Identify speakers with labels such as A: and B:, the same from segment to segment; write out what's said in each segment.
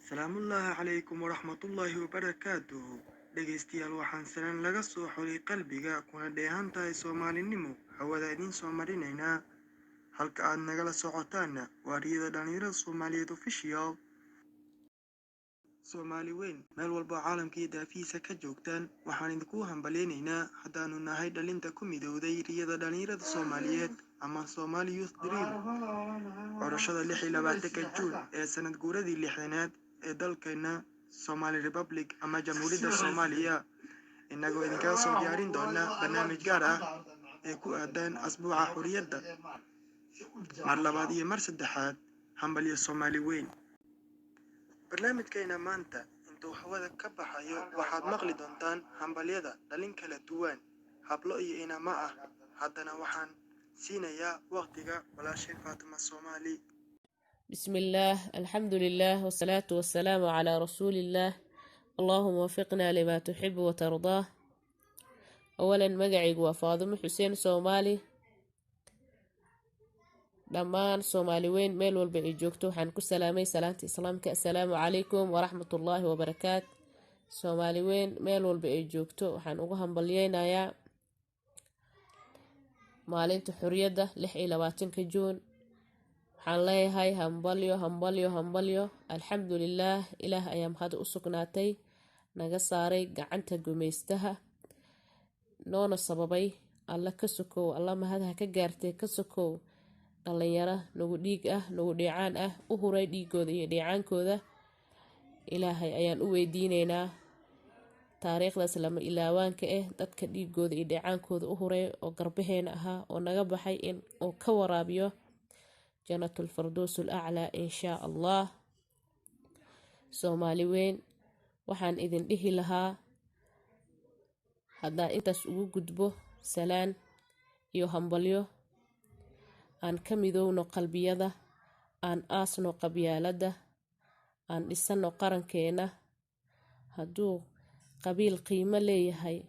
A: Salaamullaahi calaykum waraxmatullaahi wabarakaatuhu. Dhegaystayaal waxaan salaan laga soo xulay qalbiga kuna dheehan tahay Soomaalinimo hawada idiin soo marinaynaa. Halka aad nagala socotaanna waa Riyada Dhalinyarada Soomaaliyeed Official. Soomaali weyn meel walba caalamka iyo daafihiisa ka joogtaan waxaan idinku hambaleynaynaa haddaanu nahay dhalinta ku midowday Riyada Dhalinyarada Soomaaliyeed ama Somali Youth Dream. Qorashada 26 Juun ee sanad guuradii 6aad ee dalkeena Somali Republic ama Jamhuuriyadda Soomaaliya inagoo idinkaga soo diyaarin doona barnaamij gaar ah ee ku aadan asbuuca xurriyadda mar labaad iyo mar saddexaad hambalyo Soomaali weyn. barnaamijkeena maanta intuu hawada ka baxayo waxaad maqli doontaan hambalyada dhalin kala duwan hablo iyo inama ah. haddana waxaan siinayaa waqtiga walaashay Fatima Soomaali.
B: بسم الله الحمد لله والصلاة والسلام على رسول الله اللهم وفقنا لما تحب وترضاه. أولا مقعيق وفاضم حسين صومالي دمان صومالي وين ميل والبقي جوكتو حنكو سلامي سلامة إسلامك السلام عليكم ورحمة الله وبركاته. صومالي وين ميل والبقي جوكتو حنوغهم بليينا يا مالينتو حرية 26 جون. waxaan leeyahay hambalyo alxamdulilaah ilaah ayaa mahad u sugnaatay naga saaray gacanta gumaystaha noona sababay alla ka sokow alla mahadaha ka gaartay ka sokow dhalinyaro nagu dhiig ah nagu dheecaan ah u huray dhiigooda iyo dheecaankooda. ilaahay ayaan u weydiinaynaa taariikhdaas lama ilaawaanka dadka dhiigooda iyo dheecaankooda u huray oo garbaheena ahaa oo naga baxay in uu ka waraabiyo جنة الفردوس الأعلى إن شاء الله. سومالي وين وحان إذن إيه لها هذا إنت سوق قدبه سلان يو همبليو أن كميدونو قلبيادة أن آسنو قبيالده أن إسانو قرن كينا هدو قبيل قيمة ليهي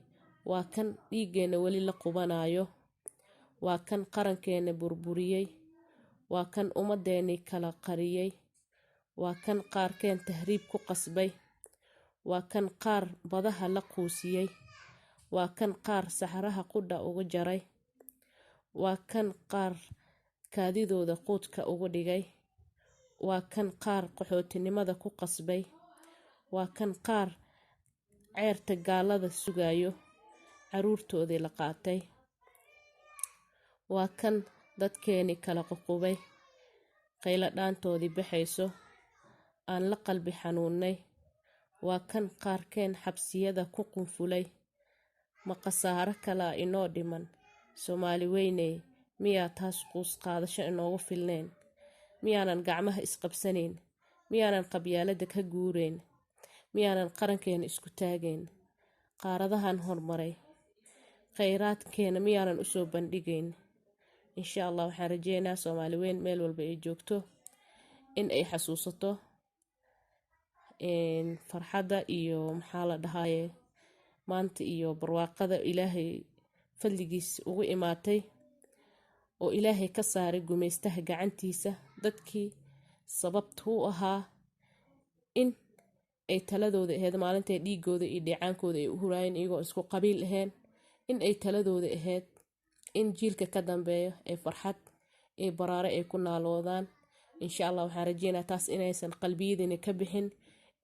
B: وكان إيجين ولي لقبانايو وكان قرن كينا بربوريي waa kan ummadeeni kala qariyay waa kan qaarkeen tahriib ku qasbay waa kan qaar badaha la quusiyay waa kan qaar saxaraha qudha uga jaray waa kan qaar kaadidooda quudka uga dhigay waa kan qaar qaxootinimada ku qasbay waa kan qaar ceerta gaalada sugayo caruurtoodii la qaatay waa kan dadkeeni kala qoqobay qayla dhaantoodii baxayso aan la qalbi xanuunay waa kan qaarkeen xabsiyada ku qunfulay ma khasaaro kala inoo dhiman. Soomaali weyney miyaa taas quus qaadasho inoogu filneen miyaanan gacmaha isqabsanayn miyaanan qabyaalada ka guureen miyaanan qarankeena isku taageen qaaradahan hormaray khayraadkeena miyaanan usoo bandhigayn. إن شاء الله waxaan rajeynaa Soomaali weyn meel walba ay joogto in ay xasuusato farxada iyo maxaa la dhahaye maanta iyo barwaaqada ilaahay fadligiis ugu imaatay oo ilaahay ka saaray gumaystaha gacantiisa dadkii sababta u ahaa in ay taladooda ahayd maalintay dhiigooda iyo dheecaankooda ay u huraayeen iyagoo isku qabiil ahayn in ay taladooda ahayd in jiilka ka dambeeyo ee farxad ee baraare ay ku naaloodaan. insha Allah waxaan rajeynaa taas inaysan qalbiyadina ka bixin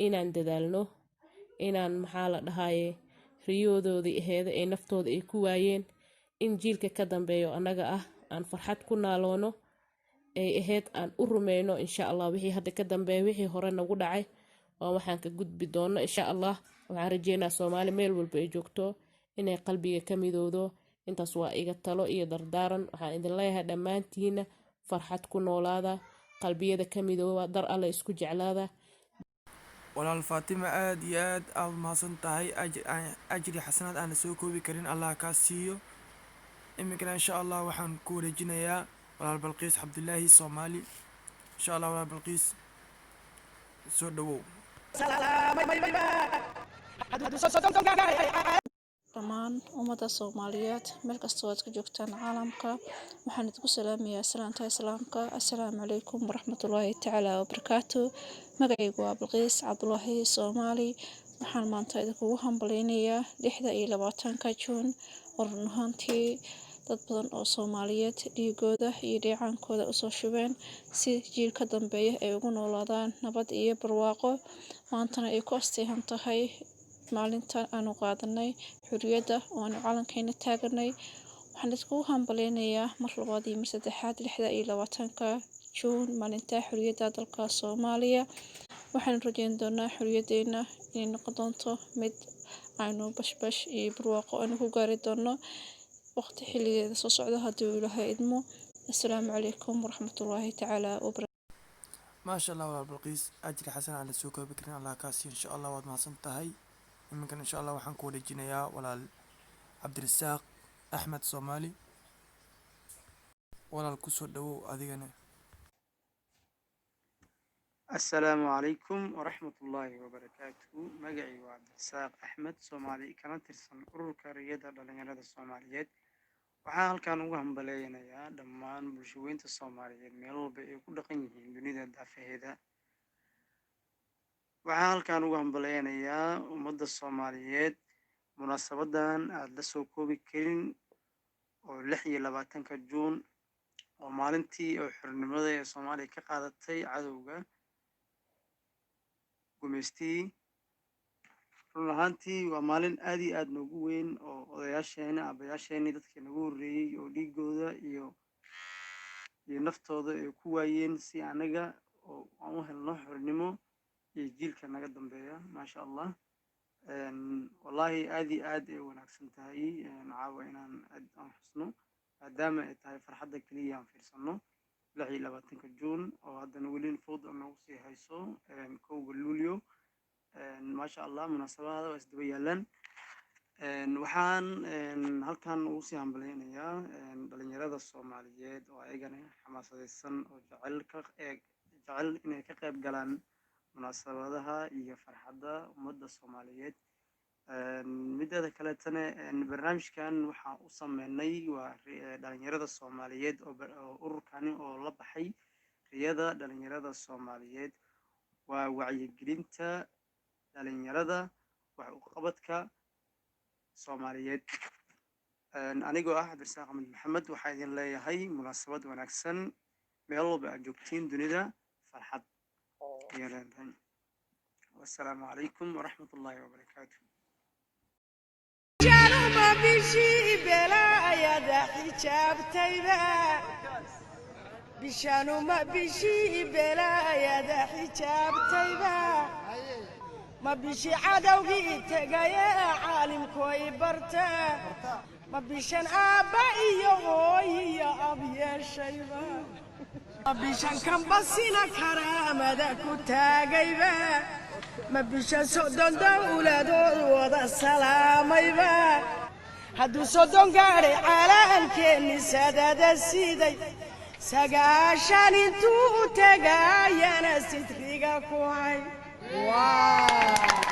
B: inaan dadaalno inaan maxaa la dhahaye riyodoodii aheeda ee naftooda ay ku waayeen in jiilka ka dambeeyo anaga ah aan farxad ku naaloono ay aheyd aan u rumeyno insha Allah wixii hadda ka dambeeyo wixii hore nagu dhacay waa waxaan ka gudbi doono insha Allah. waxaan rajeynaa Soomaali meel walba ay joogto inay qalbiga ka midowdo. intaas waa iga talo iyo dardaaran waxaan idin leeyahay dhammaantiina farxad ku noolaada qalbiyada ka midooba dar alle isku jeclaada.
A: walaal Faatima aad iyo aad aad mahadsan tahay ajri xasanaad aan soo koobi karin Allah kaa siiyo iminkana insha Allah waxaan ku wareejinayaa walaal Balqiis Cabdullaahi Soomaali insha Allah walaal Balqiis soo dhawow
C: dhammaan ummadda Soomaaliyeed meel kasta oo aad ka joogtaan caalamka waxaan idinku salaamayaa salaanta islaamka assalaamu calaykum waraxmatullaahi tacaala wabarakaatuh magacaygu waa Balqiis Cabdullaahi Soomaali waxaan maanta idinkugu hambaleynayaa 26 Juun oo run ahaantii dad badan oo Soomaaliyeed dhiigooda iyo dheecaankooda u soo shubeen si jiilka dambeeya ay ugu noolaadaan nabad iyo barwaaqo maantana ay ku asteehan tahay maalinta aanu qaadanay xurriyadda oo aanu calankeena taaganay waxaan isku hambaleynayaa mar labaad iyo mar saddexaad 26 Juun maalinta xurriyadda dalka Soomaaliya waxaan rajayn doonaa xurriyadeena inay noqon doonto mid aynu bashbash iyo barwaaqo aanu ku gaari doono waqti xilligeeda soo socda haddii uu Ilaahay idmo assalaamu calaykum waraxmatullaahi tacaala wabarakaatuh
A: ما شاء الله walaal Balqiis ajri xasan aan soo koobi karin Allah kaa siiyo insha Allah waad mahadsan tahay iminkan insha Allah waxaan ku wareejinayaa walaal Cabdirasaaq Axmed Soomaali walaal ku soo dhawow adigana
D: السلام عليكم ورحمة الله وبركاته مقعي وعبد الساق أحمد صومالي كانت ترسل أرورك ريادة للنجرة الصوماليات وحال كانوا وهم بلاينا يا دمان بلشوين الصوماليات ميلو بأي كل قنيهين دونيدا دافع هذا وحال كانوا وهم بلاينا يا ومد الصوماليات مناسبة دان أدلسو كوبي كيرين ولحية لباتن كجون ومالنتي أو حرنمدا الصومالي كقادتي عدوغا gumeystii run ahaantii waa maalin aad iyo aad noogu weyn oo odayaasheena aabbayaasheenii dadkii nagu horreeyey oo dhiigooda iyo naftooda ay ku waayeen si anaga oo aan u helno xornimo iyo jiilka naga dambeeya maasha Allah wallaahi aad iyo aad ay wanaagsan tahay caawa inaan aad aan xusno maadaama ay tahay farxadda keliya aan fiirsano 26 Juun oo haddana weli fowd noogu sii hayso 1 Luulyo ما شاء الله مناسبة هذا واسدبي يلن waxaan halkan ugu sii hambaleynayaa dhalinyarada Soomaaliyeed oo ayagana xamaasadeysan oo jecel inay ka qayb galaan munaasabadaha iyo farxadda ummadda Soomaaliyeed midda kale tane barnaamijkan waxaan u sameynay waa dhalinyarada Soomaaliyeed oo ururkani oo la baxay riyada dhalinyarada Soomaaliyeed waa wacyigelinta dhalinyarada wax u qabadka Soomaaliyeed anigoo ah Cabdirasaaq Axmed Maxamed waxaan idin leeyahay munaasabad wanaagsan meel walba aad joogtiin dunida farxad iyo reeraan wassalaamu calaykum waraxmatullaahi wabarakaatuh
E: januma bishii belaayada xijaabtayda bishanuma bishii belaayada xijaabtayda ما بيشي عدوغي تغايا عالم كوي برتا ما بيشان آبائي يغوي يا أبي شيبا ما بيشان كم بسينا كرامة كتاقيبا ما بيشان سودون دولة دول وضع السلاميبا هدو سودون قاري على أنكيني سادة السيدي ساقاشان انتو تغايا نسيت ريقا كوي Wow!